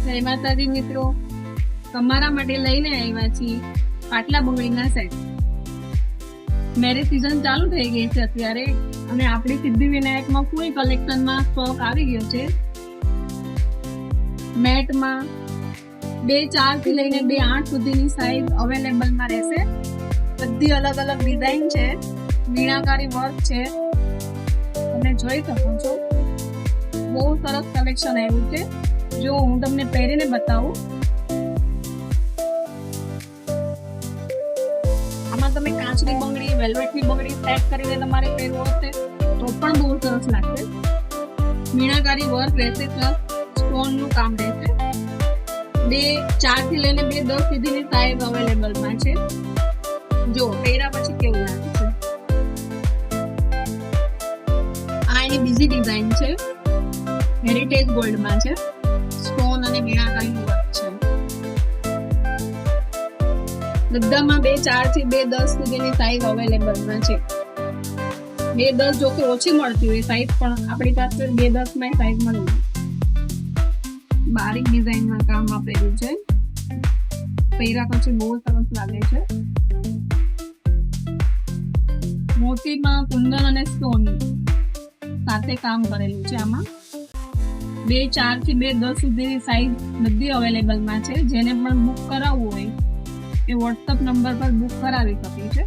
જય માતાજી મિત્રો, તમારા માટે લઈને આવ્યા છીએ પાટલા બંગડીના સેટ. મેરેજ સીઝન ચાલુ થઈ ગઈ છે અત્યારે અને આપણી સિદ્ધિવિનાયકમાં ફૂલ કલેક્શનમાં સ્ટોક આવી ગયો છે. મેટમાં 2-4 થી લઈને 2-8 સુધીની સાઈઝ અવેલેબલમાં રહેશે. બધી અલગ અલગ ડિઝાઇન છે, મીણાકારી વર્ક છે, તમે જોઈ શકો છો. બહુ સરસ કલેક્શન આવ્યું છે. જો હું તમને પહેરીને બતાવું, આમાં તમે કાચની બંગડી, વેલ્વેટની બંગડી સેટ કરીને તમારે પહેરવું હશે તો પણ બહુ સરસ લાગશે. મીણાકારી વર્ક રહેશે, પ્લસ સ્ટોનનું કામ રહેશે. 2-4 થી લઈને 2-10 સુધીની સાઈઝ અવેલેબલમાં છે. જો પહેર્યા પછી કેવું લાગે છે. આ એની બીજી ડિઝાઇન છે, હેરિટેજ ગોલ્ડમાં છે, સ્ટોન અને મીણાકારી વર્ક છે. બધામાં 2-4 થી 2-10 સુધીની સાઈઝ અવેલેબલમાં છે. 2-10 જો કે ઓછી મળતી હોય સાઈઝ, પણ આપણી પાસે 2-10 માં સાઈઝ મળી જાય. બારીક ડિઝાઇનમાં કામ આપેલું છે. પહેર્યા પછી બહુ સરસ લાગે છે. મોતીમાં કુંદન અને સ્ટોન સાથે કામ કરેલું છે. આમાં 2-4 થી 2-10 સુધીની સાઈઝ બધી અવેલેબલમાં છે. જેને પણ બુક કરાવવું હોય એ વોટ્સઅપ નંબર પર બુક કરાવી શકે છે.